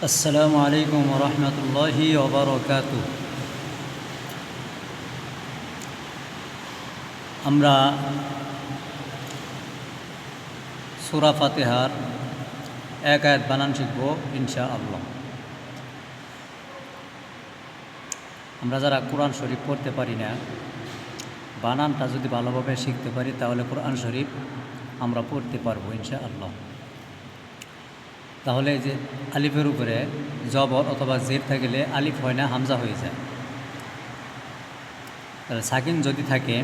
আসসালামু আলাইকুম রহমতুল্লাহি ওবরকাতু। আমরা সূরা ফাতিহার এক আয়াত বানান শিখব ইনশাআল্লাহ। আমরা যারা কোরআন শরীফ পড়তে পারি না, বানানটা যদি ভালোভাবে শিখতে পারি তাহলে কোরআন শরীফ আমরা পড়তে পারবো ইনশাআল্লাহ। তাহলে যে আলিফের উপরে জবর অথবা জের থাকলে আলিফ হয় না, হামজা হয়ে যায়। তাহলে সাকিন যদি থাকে,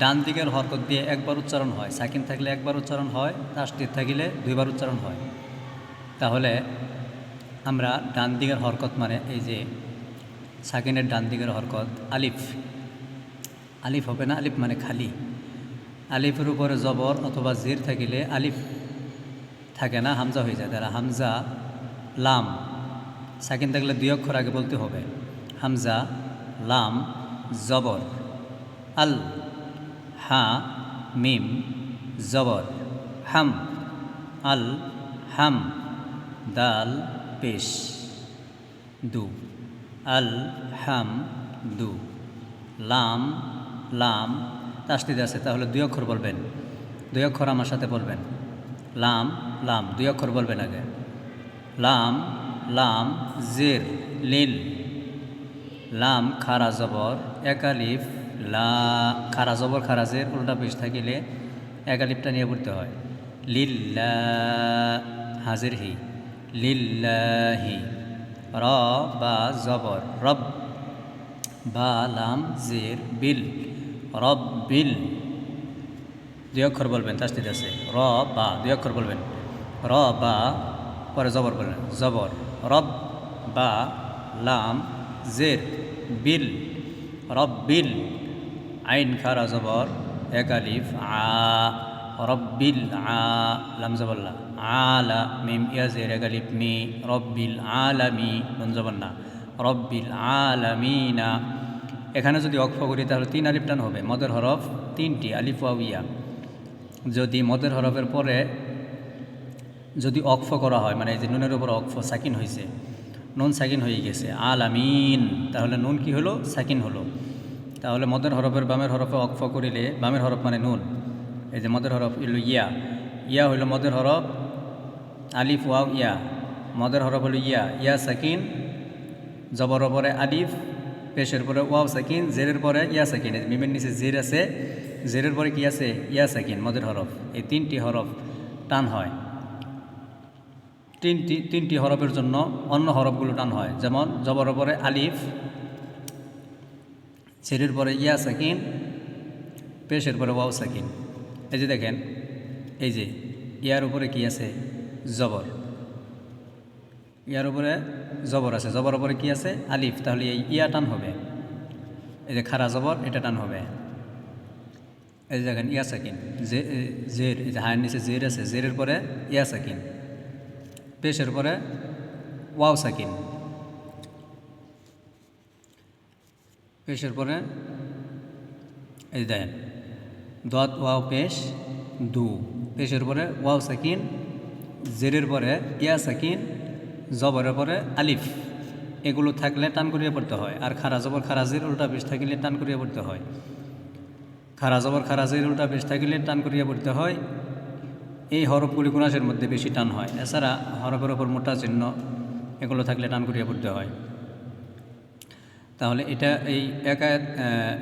ডান দিকের হরকত দিয়ে একবার উচ্চারণ হয়। সাকিন থাকলে একবার উচ্চারণ হয়, তাসদীদ থাকলে দুইবার উচ্চারণ হয়। তাহলে আমরা ডান দিকের হরকত মানে এই যে সাকিনের ডান দিকের হরকত আলিফ, আলিফ হবে না, আলিফ মানে খালি। আলিফের উপরে জবর অথবা জের থাকিলে আলিফ থাকে না, হামজা হয়ে যায়। তারা হামজা লাম, সাকিন থাকলে দুই অক্ষর আগে বলতে হবে। হামজা লাম জবর আল, হা মিম জবর হাম, আল হাম দাল পেশ দু, আল হাম দু, লাম লাম তাসদীদ আছে, তাহলে দুই অক্ষর বলবেন। দুই অক্ষর আমার সাথে বলবেন। লাম লাম দুই অক্ষর বলবেন আগে। লাম লাম জের লিল, লাম খারা জবর এক আলিফ লা, খারা জবর খারা জের উল্টা পেশ থাকিলে এক আলিফটা নিয়ে পড়তে হয়। লিল্লা হাজির হি, লিল্লাহি। র বা জবর রব, বা লাম জের বিল, রব বিল দুই অক্ষর বলবেন, তাসদীদ আছে। র বা দুই অক্ষর বলবেন। র বা পরে জবর বলবেন, জবর রব বা লাম জের বিল রব্বিল, আইন খারা জবর এক আলিফ আ, রব্বিল আ লাম জবল্লা, আলা মিম ইয়াজের এক আলিফ মি, রব্বিল আলামি নুন জবন্না, রব্বিল আলামিনা। এখানে যদি অক্ফ করি তাহলে তিন আলিফ টান হবে। মদের হরফ তিনটি, আলিফ ওয়াও ইয়া। যদি মদের হরফের পরে যদি অক্ফ করা হয়, মানে এই যে নুনের উপর অক্ফ সাকিন হয়েছে, নুন সাকিন হয়ে গেছে আলামিন, তাহলে নুন কি হলো? সাকিন হলো। তাহলে মদের হরফের বামের হরফে অক্ফ করিলে, বামের হরফ মানে নুন, এই যে মদের হরফ হলো ইয়া, ইয়া হইল মদের হরফ, আলিফ ওয়াও ইয়া, মদের হরফ হলো ইয়া, ইয়া সাকিন, জবর পরে আলিফ, পেশের পরে ওয়াও সাকিন, জেরের পরে ইয়া সাকিন, মিমের নিচে জের আছে, জেরের পরে কি আছে? ইয়া সাকিন, মদের হরফ। এই তিনটি হরফ টান হয়। তিনটি হরফের জন্য অন্য হরফগুলো টান হয়, যেমন জবর পরে আলিফ, জেরের পরে ইয়া সাকিন, পেশের পরে ওয়াও সাকিন। এই যে দেখেন, এই যে ইয়ার উপরে কি আছে? জবর, ইয়ার উপরে জবর আছে, জবর উপরে কি আছে? আলিফ, তাহলে এই ইয়া টান হবে। এই যে খারা জবর, এটা টান হবে। এই যে দেখেন ইয়া সাকিন, জের, এই যে হায়ের নিচে জের আছে, জেরের পরে ইয়া সাকিন, পেশের পরে ওয়াও সাকিন, পেশের পরে এই দেখেন দত ওয়াও পেশ দু, পেশের পরে ওয়াও সাকিন, জেরের পরে ইয়া সাকিন, জবরের পরে আলিফ। এগুলো থাকলে টান করিয়ে পড়তে হয়। আর খারা জবর খারা জের উল্টা পেশ থাকলে টান করিয়ে পড়তে হয়। খারা জবর খারা জের উল্টা পেশ থাকলে টান করিয়ে পড়তে হয়। এই হরফগুলি কোনাশের মধ্যে বেশি টান হয়। এছাড়া হরফের ওপর মোটা চিহ্ন এগুলো থাকলে টান করিয়ে পড়তে হয়। তাহলে এটা এই এক আয়াত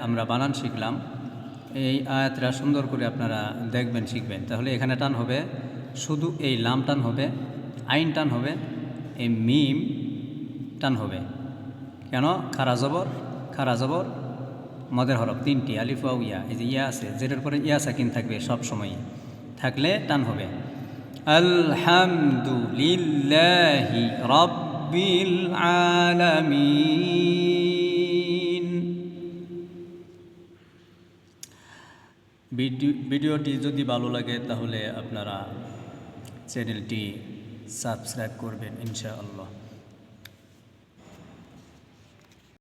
আমরা বানান শিখলাম। এই আয়াতটা সুন্দর করে আপনারা দেখবেন, শিখবেন। তাহলে এখানে টান হবে, শুধু এই লাম টান হবে, আইন টান হবে, এই মিম টান হবে। কেন? খারা জবর খারা জবর মদের হরফ তিনটি, আলিফ ওয়াও ইয়া। এই যে ইয়া আছে, জেরের পরে ইয়া সাকিন থাকবে সব সময়, থাকলে টান হবে। আলহামদুলিল্লাহি রাব্বিল আলামিন। ভিডিওটি যদি ভালো লাগে তাহলে আপনারা চ্যানেলটি সাবস্ক্রাইব করবেন ইনশাআল্লাহ।